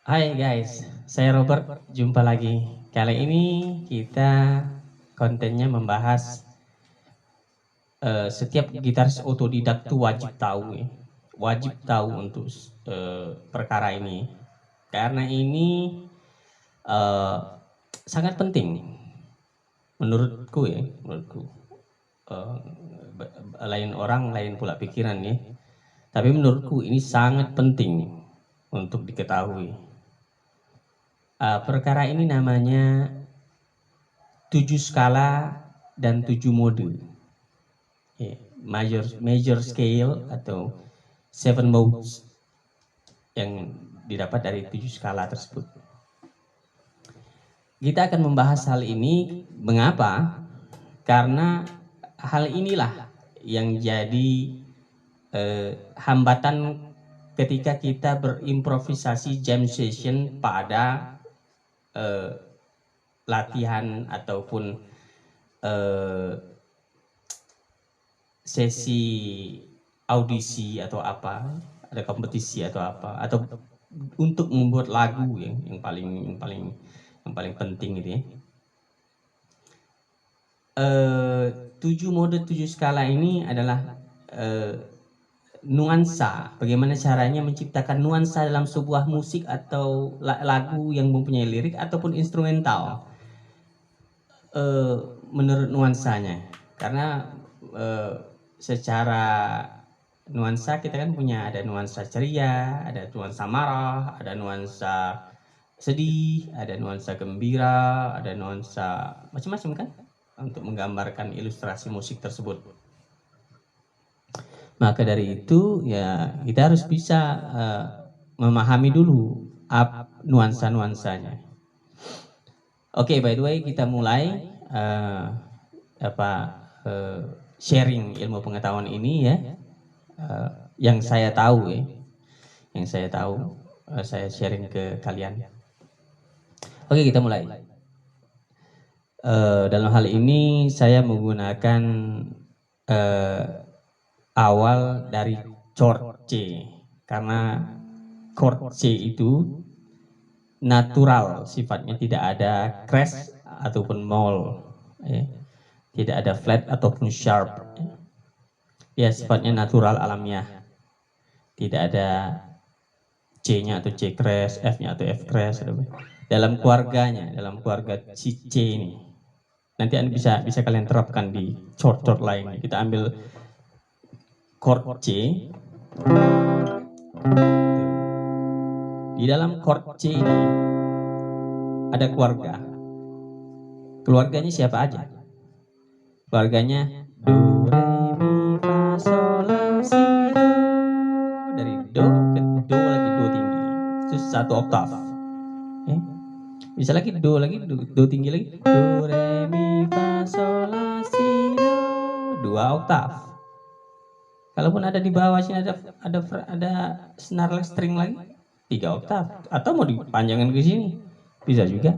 Hai guys, saya Robert, jumpa lagi. Kali ini kita kontennya membahas setiap gitaris otodidak tuh wajib tahu ya. Wajib tahu untuk perkara ini. Karena ini eh, sangat penting menurutku ya, menurutku. Eh, Lain orang lain pula pikiran ya. Tapi menurutku ini sangat penting untuk diketahui. Perkara ini namanya 7 skala dan 7 mode. Major scale atau 7 modes yang didapat dari 7 skala tersebut. Kita akan membahas hal ini. Mengapa? Karena hal inilah yang jadi hambatan ketika kita berimprovisasi jam session pada latihan ataupun sesi audisi atau apa, ada kompetisi atau apa, atau untuk membuat lagu yang paling penting gitu ya. 7 mode 7 skala ini adalah nuansa, bagaimana caranya menciptakan nuansa dalam sebuah musik atau lagu yang mempunyai lirik ataupun instrumental. Menurut nuansanya, karena secara nuansa kita kan punya, ada nuansa ceria, ada nuansa marah, ada nuansa sedih, ada nuansa gembira, ada nuansa macam-macam kan, untuk menggambarkan ilustrasi musik tersebut. Maka dari itu ya kita harus bisa memahami dulu nuansa-nuansanya. Oke, by the way kita mulai sharing ilmu pengetahuan ini ya, yang saya tahu ya, saya sharing ke kalian. Oke, kita mulai. Dalam hal ini saya menggunakan awal dari chord C, karena chord C itu natural sifatnya, tidak ada crash ataupun moll ya. Tidak ada flat ataupun sharp ya, sifatnya natural alamiah, tidak ada C-nya atau C crash, F-nya atau F crash. Dalam keluarganya, dalam keluarga si C ini, nanti Anda bisa kalian terapkan di chord-chord lain. Kita ambil chord C. Di dalam chord C ini ada keluarga. Keluarganya siapa aja? Keluarganya do, re, mi, fa, sol, la, si, do. Dari do ke do lagi do tinggi, itu satu oktav. Bisa lagi do tinggi lagi, do, re, mi, fa, sol, la, si, do, 2 oktav. Kalaupun ada di bawah sini ada senar string lagi 3 oktav, atau mau dipanjangkan ke sini bisa juga.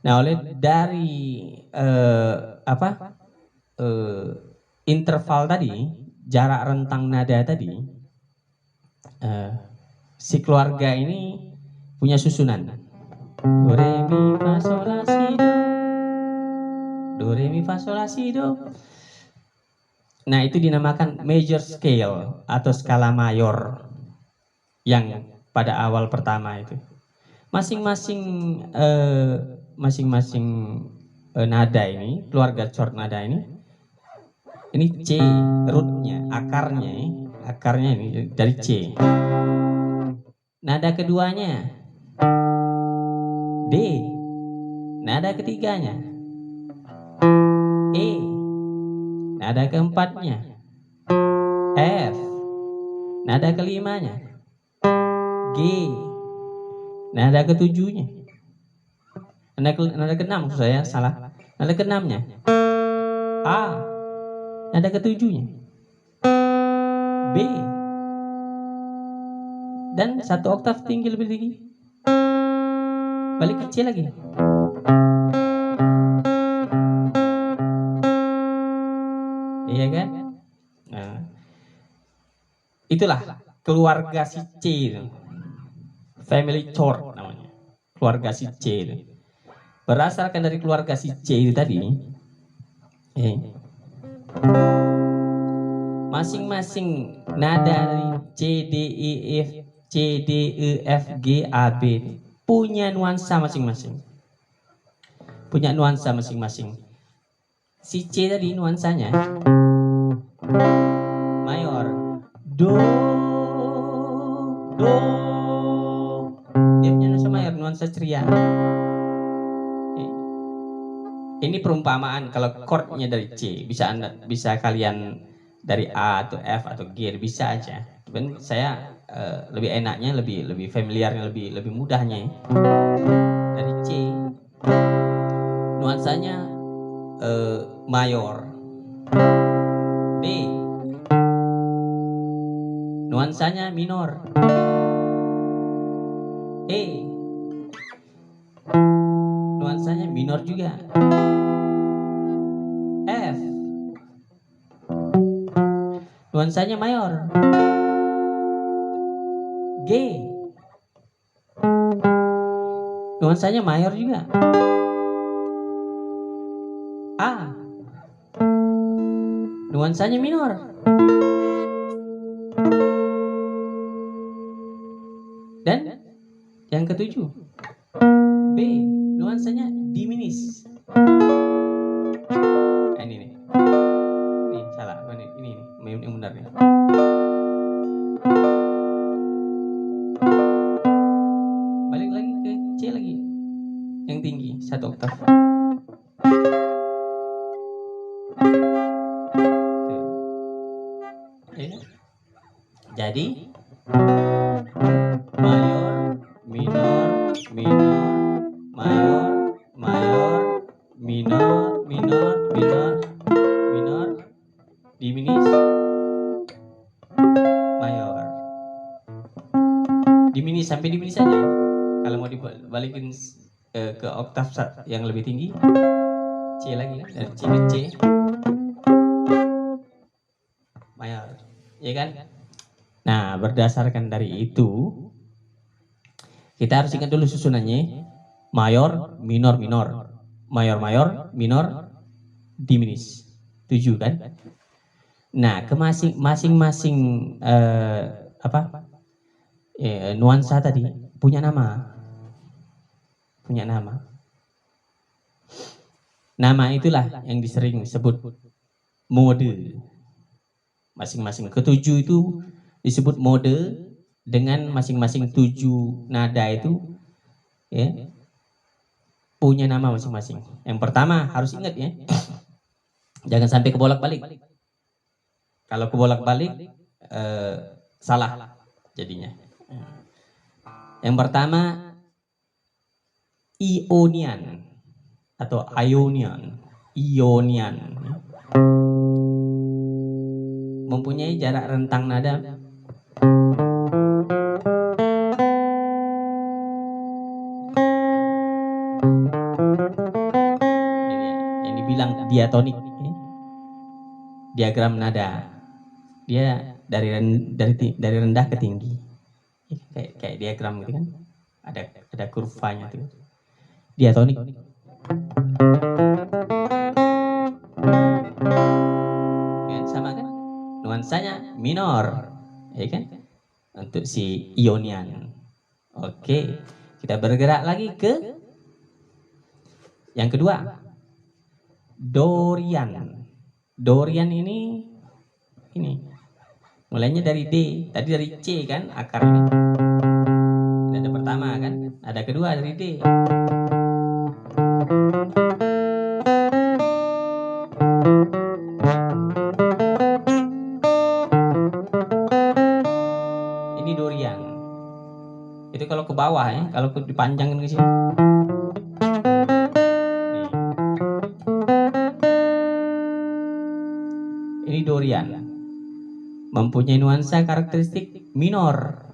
Nah, oleh dari interval tadi, jarak rentang nada tadi, si keluarga ini punya susunan do, re, mi, fa, sol, la, si, do, do, re, mi, fa, sol, la, si, do. Nah, itu dinamakan major scale atau skala mayor yang pada awal pertama itu. Masing-masing nada ini, keluarga chord nada ini C rootnya, akarnya ini dari C. Nada keduanya D, nada ketiganya E, nada keempatnya F, nada kelimanya G, nada ketujuhnya, nada keenam, maksud saya salah, nada keenamnya A, nada ketujuhnya B, dan satu oktav tinggi, lebih tinggi, balik ke C lagi. Iya kan? Nah, itulah keluarga si C itu. family chord namanya, keluarga si C itu. Berdasarkan dari keluarga si C itu tadi, masing-masing nada dari C, D, E, F, C, D, E, F, G, A, B punya nuansa masing-masing. Punya nuansa masing-masing. Si C tadi nuansanya mayor, do, do. Dia punya nuansa mayor, nuansa ceria. Ini perumpamaan kalau chordnya dari C, bisa kalian dari A atau F atau G, bisa aja. Cuman saya lebih enaknya, lebih familiarnya, lebih mudahnya dari C. Nuansanya mayor. D. Nuansanya minor. E. Nuansanya minor juga. F. Nuansanya mayor. G. Nuansanya mayor juga. A. Nuansanya minor. Dan yang ketujuh, B. Nuansanya diminis. Ini nih. Ini salah. Ini benar nih. Balik lagi ke C lagi. Yang tinggi, 1 oktav. Jadi mayor, minor, minor, mayor, mayor, minor, minor, minor, minor, diminis, mayor. Diminis sampai diminis saja. Kalau mau dibalikin ke oktav yang lebih tinggi, C lagi, dari C ke C, mayor, ya kan? Nah, berdasarkan dari itu, kita harus ingat dulu susunannya: mayor, minor, minor, mayor, mayor, minor, diminis. 7 kan? Nah, ke masing-masing nuansa tadi punya nama. Punya nama. Nama itulah yang disering disebut mode. Masing-masing ketujuh itu disebut mode dengan masing-masing 7 nada itu, ya, punya nama masing-masing. Yang pertama harus ingat ya, jangan sampai kebolak-balik. Kalau kebolak-balik salah jadinya. Yang pertama Ionian atau Ionian. Ionian mempunyai jarak rentang nada yang dibilang diatonik, diagram nada. Dia dari rendah ke tinggi, kayak diagram gitu kan, ada kurvanya tuh, diatonik. Kan sama kan, nuansanya minor, ya kan, untuk si Ionian. Oke, kita bergerak lagi ke yang kedua, Dorian. Dorian ini mulainya dari D, tadi dari C kan akar ini. Ada pertama kan, ada kedua dari D. Ini Dorian. Itu kalau ke bawah ya, kalau dipanjangkan ke sini. Ini Dorian. Mempunyai nuansa karakteristik minor.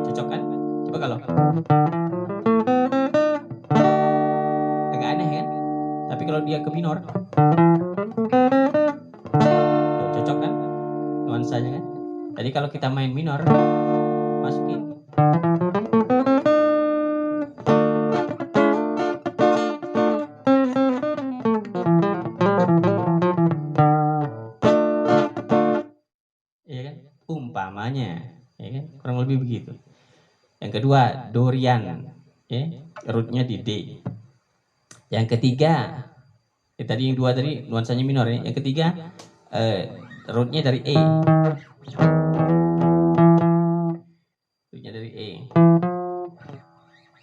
Cocok kan? Coba kalau agak aneh kan? Tapi kalau dia ke minor, cocok kan? Nuansanya kan? Jadi kalau kita main minor, masukin. Ya kan? Umpamanya, ya kan? Kurang lebih begitu. Yang kedua, Dorian, ya, rootnya di D. Yang ketiga, tadi yang dua tadi nuansanya minor ya. Yang ketiga, rootnya dari E. Rootnya dari E.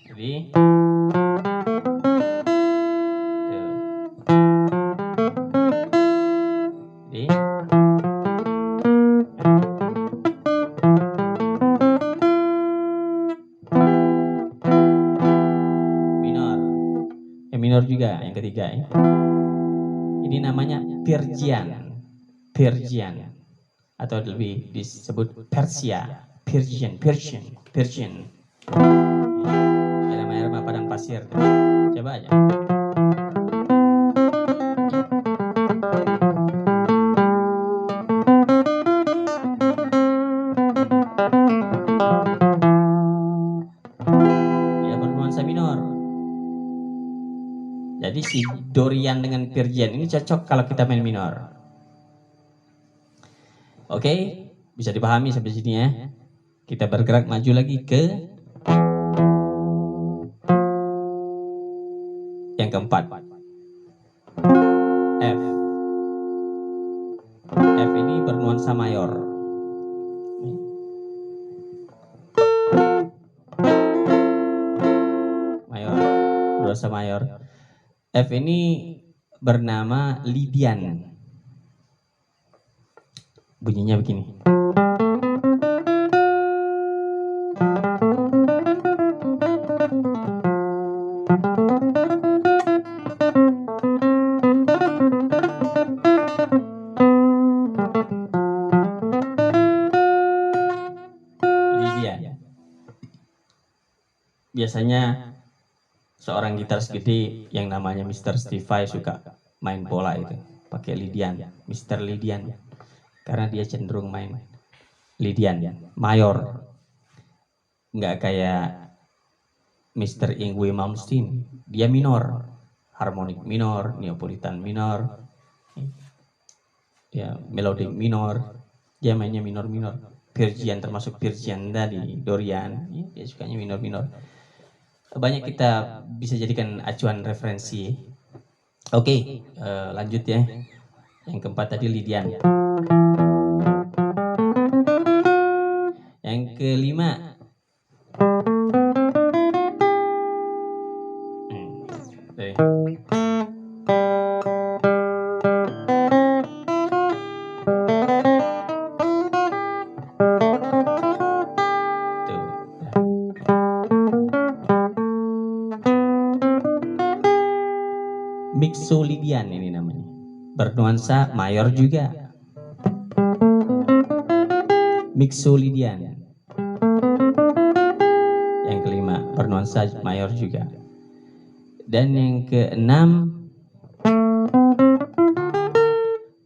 Jadi, jadi minor. Yang minor juga yang ketiga ya. Ini namanya Persian. Persian atau lebih disebut Persia. Persian. Ya, nama padang pasir. Coba aja. Dia bernuansa minor. Jadi si Dorian dengan Persian ini cocok kalau kita main minor. Oke, bisa dipahami sampai sini ya. Kita bergerak maju lagi ke yang keempat. F. F ini bernuansa mayor. Bernuansa mayor. F ini bernama Lydian. Bunyinya begini. Lydian. Biasanya seorang gitaris gede yang namanya Mr. Steve Vai suka main bola itu pakai Lydian, Mr. Lydian, karena dia cenderung main Lydian mayor, nggak kayak Mr. Yngwie Malmsteen, dia minor, harmonik minor, neopolitan minor, ya melodic minor, dia mainnya minor. Persian termasuk Persian tadi, Dorian, dia sukanya minor. Banyak kita bisa jadikan acuan referensi. Oke, lanjut ya. Yang keempat tadi Lydian. Yang kelima Mixolydian ini namanya, bernuansa mayor juga. Mixolydian. Yang kelima bernuansa mayor juga. Dan yang keenam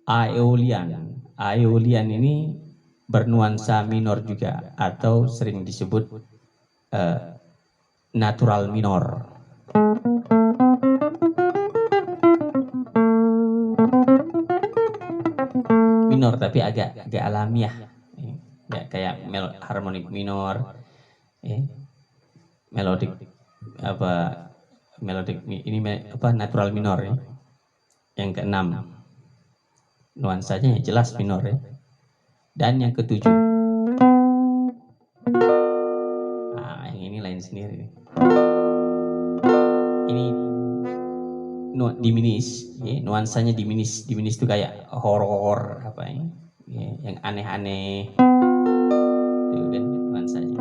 Aeolian. Aeolian ini bernuansa minor juga atau sering disebut natural minor. Minor tapi agak alamiah, nggak kayak harmonik minor, melodik ini natural minor ya. Yang keenam nuansanya jelas minor ya. Dan yang ketujuh, yang ini lain sendiri. Ini diminis, ya, nuansanya diminis itu kayak horor apa ya, yang aneh-aneh, itu kan nuansanya.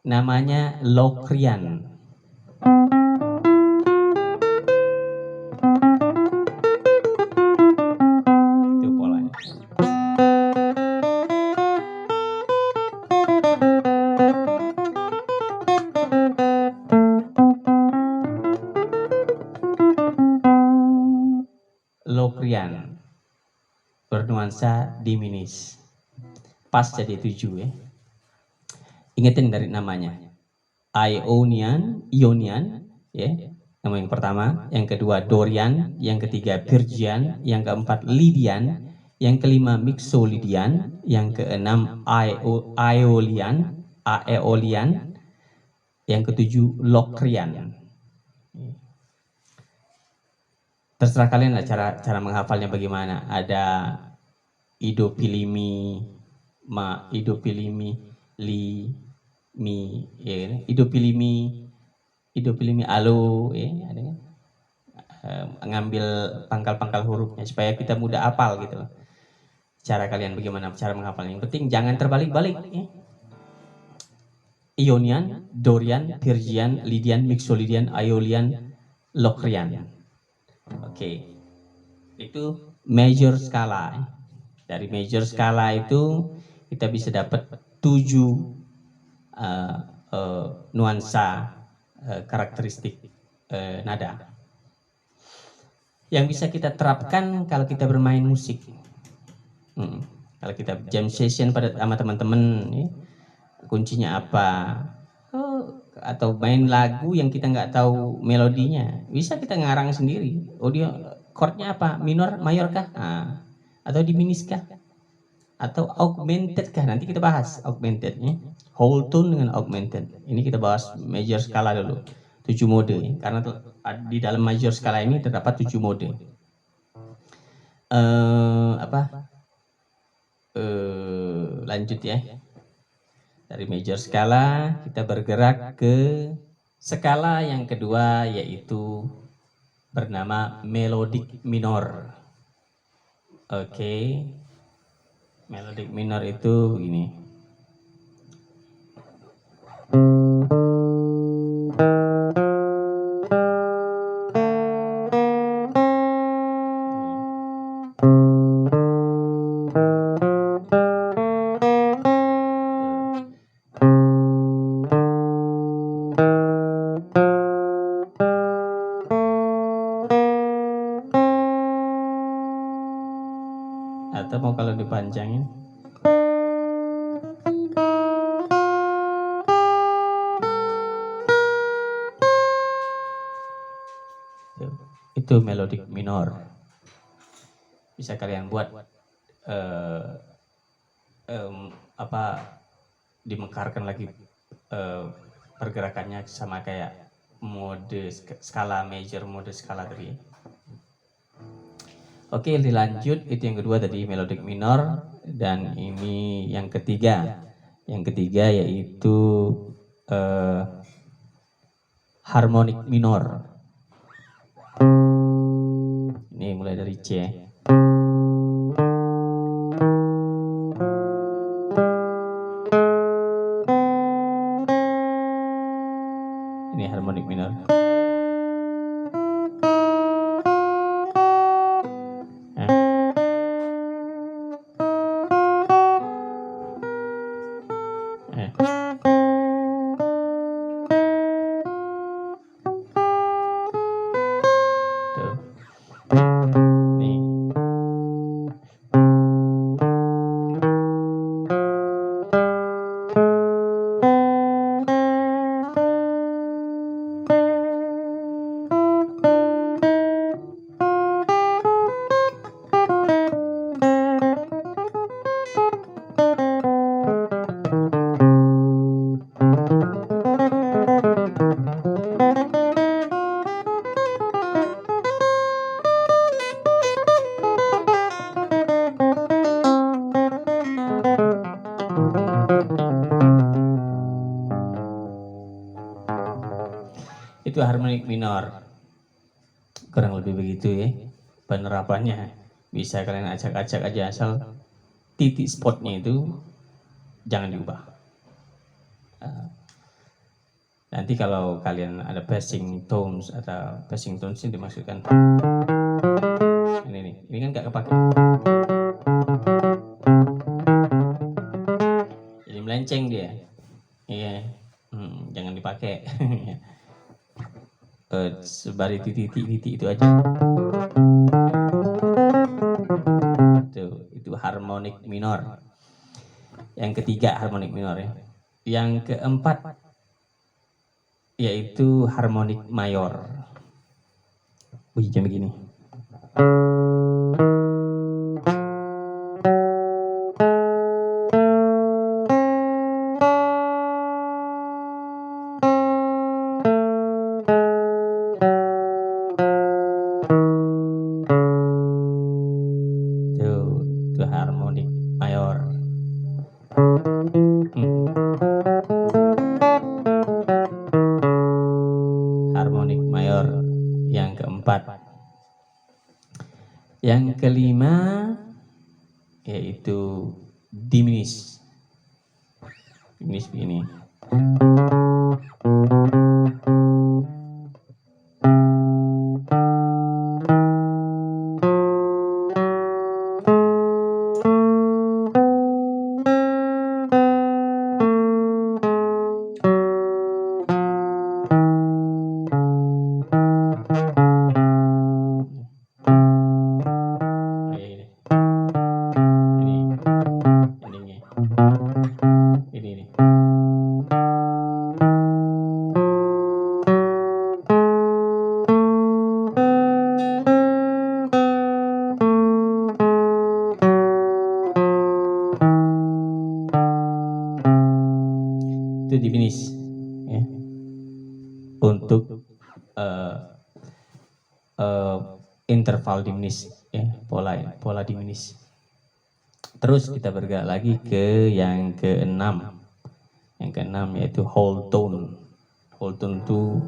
Namanya Locrian. Itu polanya. Lokrian, bernuansa diminis. Pas jadi 7 ya. Ingetin dari namanya. Ionian, ya. Nama yang pertama, yang kedua Dorian, yang ketiga Phrygian, yang keempat Lydian, yang kelima Mixolydian, yang keenam Aeolian, yang ketujuh Lokrian. Terserah kalian lah cara menghafalnya bagaimana. Ada Idopilimi, Idopilimi alo, ya, ada kan? Ngambil pangkal-pangkal hurufnya supaya kita mudah hafal gitu. Cara kalian bagaimana cara menghafalnya. Yang penting jangan terbalik-balik. Ya. Ionian, Dorian, Phrygian, Lydian, Mixolydian, Aeolian, Lokrian. Oke. Itu major skala. Dari major skala itu kita bisa dapat 7 nuansa karakteristik nada yang bisa kita terapkan kalau kita bermain musik. Kalau kita jam session sama teman-teman, ya, kuncinya apa? Atau main lagu yang kita nggak tahu melodinya, bisa kita ngarang sendiri. Oh dia chordnya apa? Minor, mayor kah? Atau diminis kah? Atau augmented kah? Nanti kita bahas augmentednya. Whole tone dengan augmented. Ini kita bahas major skala dulu. 7 mode, karena di dalam major skala ini terdapat 7 mode. Lanjut ya. Dari major skala kita bergerak ke skala yang kedua, yaitu bernama melodic minor. Oke. Melodic minor itu begini. Atau mau kalau dipanjangin. Itu melodic minor. Bisa kalian buat dimekarkan lagi pergerakannya sama kayak mode skala major, mode skala tadi. Oke, dilanjut. Itu yang kedua tadi melodic minor, dan ini yang ketiga. Yang ketiga yaitu harmonic minor. Ini mulai dari C. Ini harmonic minor. Itu harmonic minor. Kurang lebih begitu ya penerapannya. Bisa kalian acak-acak aja, asal titik spotnya itu jangan diubah. Nanti kalau kalian ada passing tones atau passing tones ini dimaksudkan ini kan gak kepake, jadi melenceng dia. Iya, jangan dipakai. Sebari titik-titik itu aja. harmonik minor. Yang ketiga harmonik minor ya. Yang keempat yaitu harmonik mayor. Bunyinya begini. Itu harmonik mayor. Harmonik mayor yang keempat. Yang kelima yaitu diminished. Diminished begini. Ini. Itu diminished ya. Untuk interval diminished ya, pola diminished. Terus kita bergerak lagi ke yang keenam. Yang keenam yaitu whole tone. Whole tone itu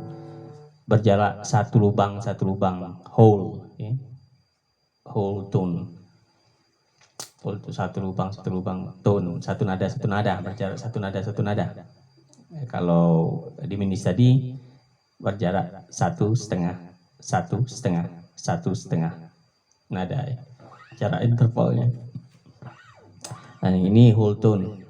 berjarak satu lubang, whole ya. Whole tone. Whole itu satu lubang, tone, satu nada, berjarak satu nada. Kalau diminished tadi berjarak satu setengah nada ya. Cara intervalnya. Nah ini whole tone.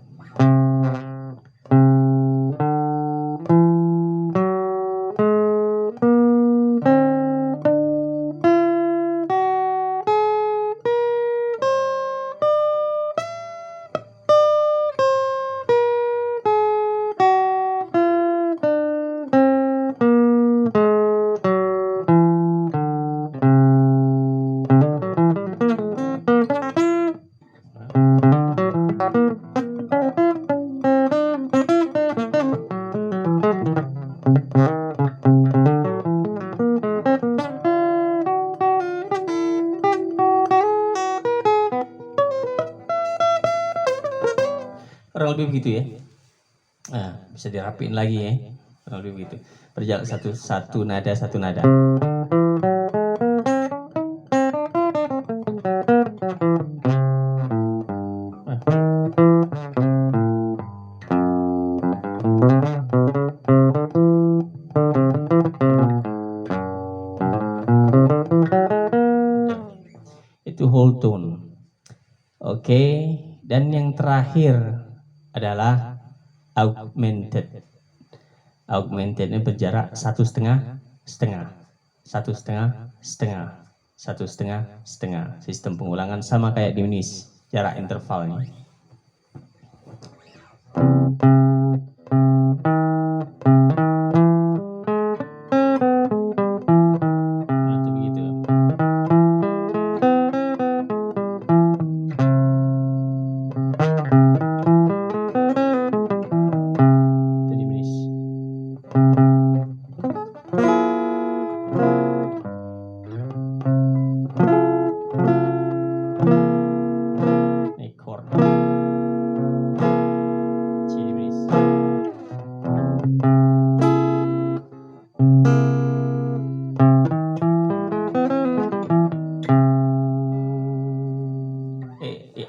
Kurang lebih begitu ya. Nah, bisa dirapiin lagi ya. Kurang lebih begitu. Berjalan satu nada. Itu whole tone. Oke, dan yang terakhir adalah augmented. Augmented ini berjarak satu setengah. Sistem pengulangan sama kayak diminished, jarak intervalnya.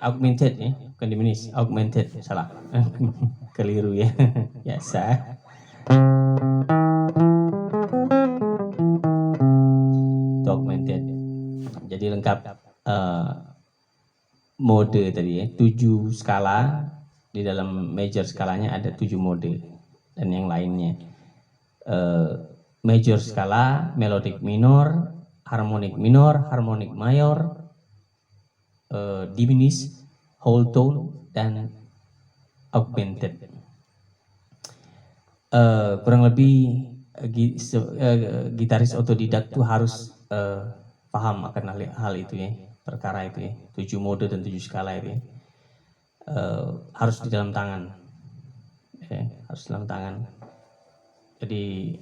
Augmented ya, bukan diminished, augmented, salah. Keliru ya. Biasa. Itu augmented. Jadi lengkap mode tadi ya, 7 skala. Di dalam major skalanya ada 7 mode dan yang lainnya. Major skala, melodic minor, harmonik mayor, diminished, whole tone, dan augmented. Kurang lebih gitaris otodidak tuh harus paham akan hal itu ya, perkara itu ya, 7 mode dan 7 skala itu ya. Harus di dalam tangan, harus dalam tangan. Jadi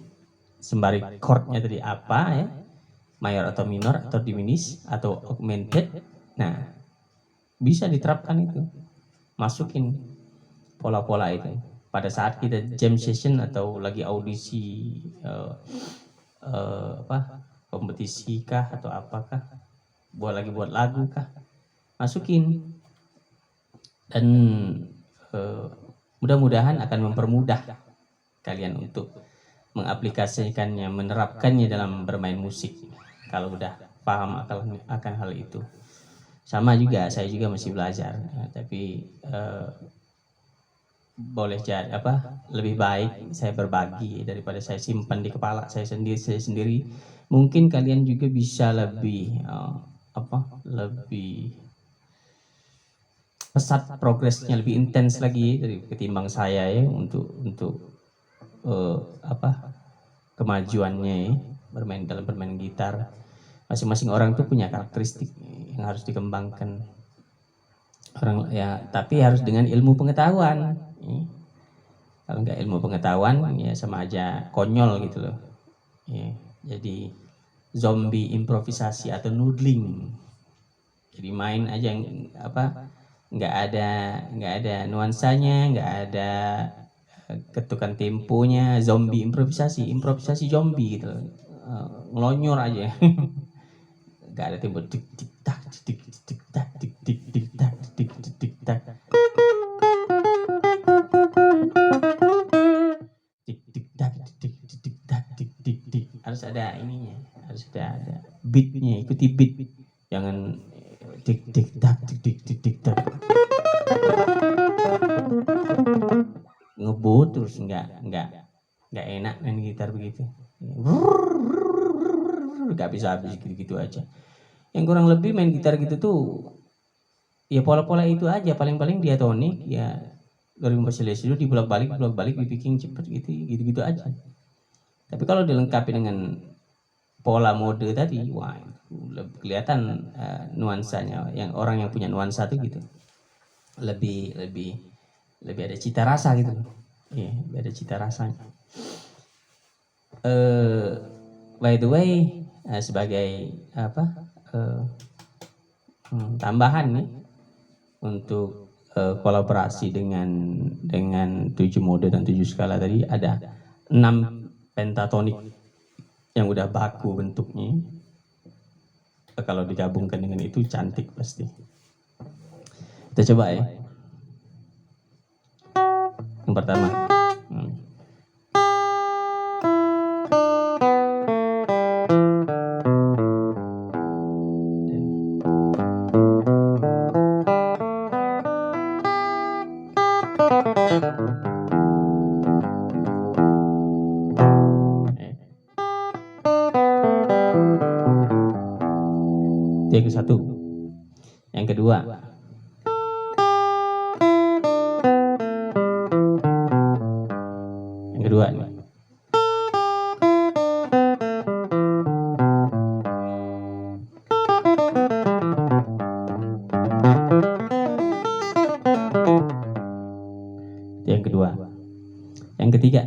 sembari chordnya tadi apa ya, mayor atau minor atau diminished atau augmented, nah bisa diterapkan itu, masukin pola-pola itu pada saat kita jam session atau lagi audisi kompetisi kah atau apakah, buat lagu kah, masukin. Dan mudah-mudahan akan mempermudah kalian untuk mengaplikasikannya, menerapkannya dalam bermain musik kalau udah paham akan hal itu. Sama juga, saya juga masih belajar, tapi boleh jadi lebih baik saya berbagi daripada saya simpan di kepala saya sendiri. Mungkin kalian juga bisa lebih lebih pesat progresnya, lebih intens lagi dari ketimbang saya ya, untuk kemajuannya ya, bermain gitar. Masing-masing orang tuh punya karakteristik yang harus dikembangkan orang ya, tapi harus dengan ilmu pengetahuan. Kalau nggak ilmu pengetahuan ya sama aja konyol gitu loh ya. Jadi zombie improvisasi atau noodling, jadi main aja nggak ada nuansanya, nggak ada ketukan temponya, zombie improvisasi zombie gitu loh. Ngelonyor aja nggak ada tempo, tik tik tak tik tik tak tik tik tik tak tik tik tak tik tik tak tik tik tak tik tik tik. Harus ada ininya, harus ada beatnya, ikuti beat, jangan tik tik tak tik tik tik tik tak ngebut terus, nggak enak main gitar begitu, nggak bisa habis gitu aja. Yang kurang lebih main gitar gitu tuh ya pola-pola itu aja, paling diatonik ya, 2014 itu dibolak-balik dibikin cepet gitu aja. Tapi kalau dilengkapi dengan pola mode tadi, wah kelihatan nuansanya. Yang orang yang punya nuansa tuh gitu lebih ada cita rasa gitu. Iya, ada cita rasanya. By the way, sebagai tambahan nih untuk kolaborasi dengan 7 mode dan 7 skala tadi, ada 6 pentatonik yang udah baku bentuknya. Kalau digabungkan dengan itu cantik pasti. Kita coba ya. Yang pertama. Yang ke satu. Yang kedua. Yang kedua nih. Yang kedua. Yang ketiga.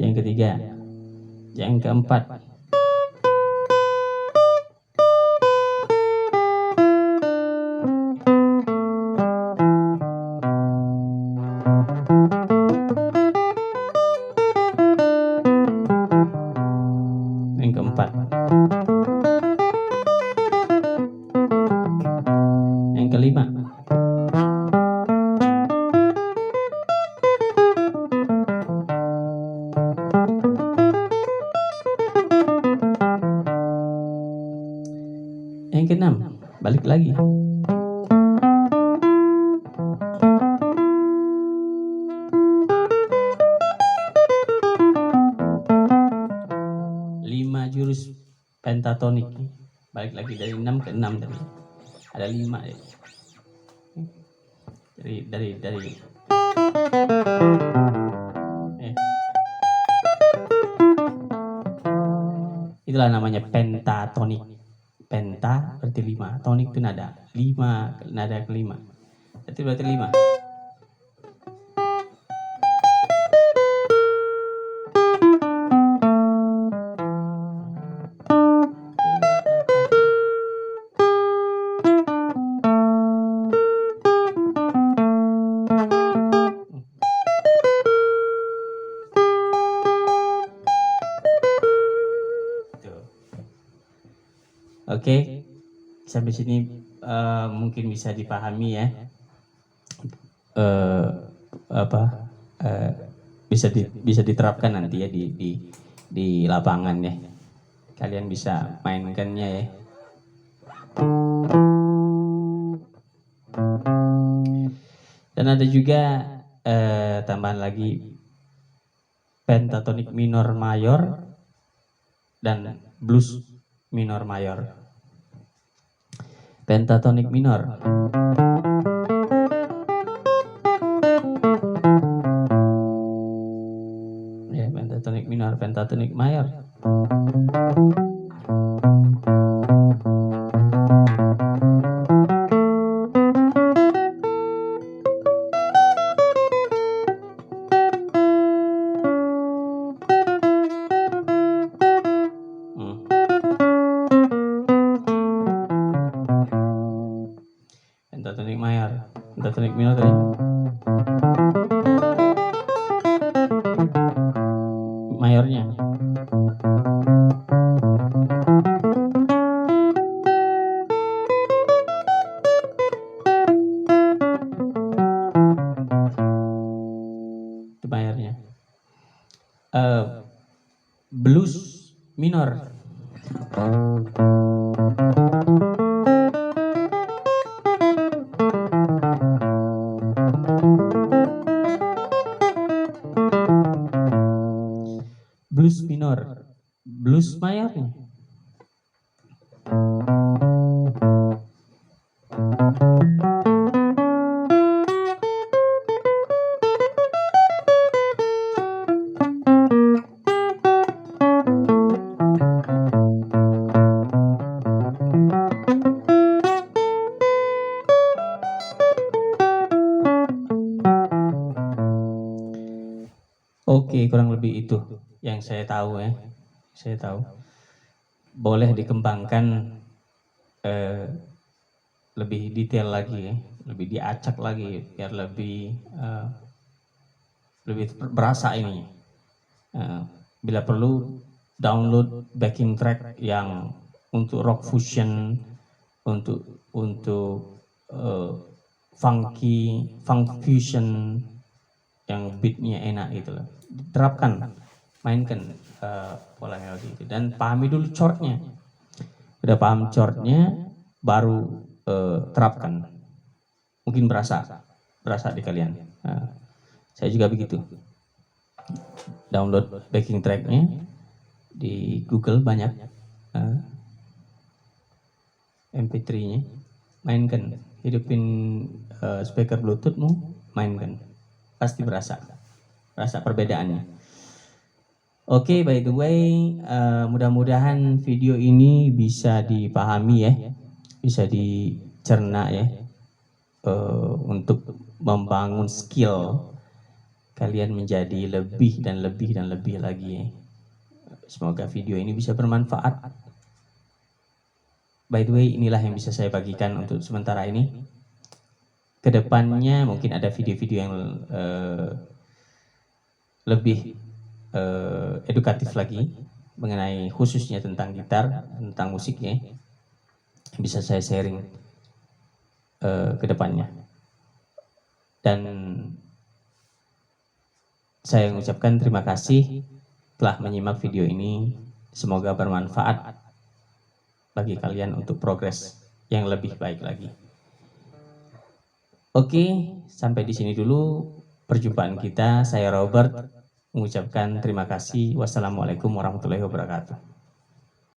Yang ketiga. Yang keempat. Yang keempat. Yang kelima. Yang keenam. balik lagi. Lima jurus pentatonik, balik lagi dari 6 ke 6 tadi. Ada 5 ya. Dari itulah namanya pentatonik. Penta berarti 5, tonik itu nada 5, nada kelima. Berarti 5. Oke, sampai sini mungkin bisa dipahami ya. Bisa diterapkan nanti ya di lapangan ya. Kalian bisa mainkannya ya. Dan ada juga tambahan lagi pentatonik minor mayor dan blues minor mayor. Pentatonik minor. Ya, pentatonik minor, pentatonik mayor. Pentatonik mayor, pentatonik minor tadi. Mayornya. Itu mayornya. Blues minor. Blues minor, blues mayornya. Oke, kurang lebih itu yang saya tahu ya. Saya tahu. Boleh dikembangkan lebih detail lagi ya, lebih diacak lagi biar lebih berasa ini. Bila perlu download backing track yang untuk rock fusion, untuk funk fusion yang beatnya enak gitu loh. Terapkan, mainkan pola melodi itu dan pahami dulu chordnya. Udah paham chordnya baru terapkan. Mungkin berasa di kalian. Saya juga begitu. Download backing tracknya di Google banyak, MP3-nya, mainkan, hidupin speaker Bluetoothmu, mainkan, pasti berasa perbedaannya. Oke, by the way, mudah-mudahan video ini bisa dipahami ya, bisa dicerna ya, untuk membangun skill kalian menjadi lebih dan lebih lagi ya. Semoga video ini bisa bermanfaat. By the way, inilah yang bisa saya bagikan untuk sementara ini. Kedepannya mungkin ada video-video yang lebih edukatif lagi mengenai khususnya tentang gitar, tentang musiknya, yang bisa saya sharing kedepannya. Dan saya mengucapkan terima kasih telah menyimak video ini. Semoga bermanfaat bagi kalian untuk progres yang lebih baik lagi. Oke, sampai di sini dulu perjumpaan kita. Saya Robert mengucapkan terima kasih. Wassalamualaikum warahmatullahi wabarakatuh.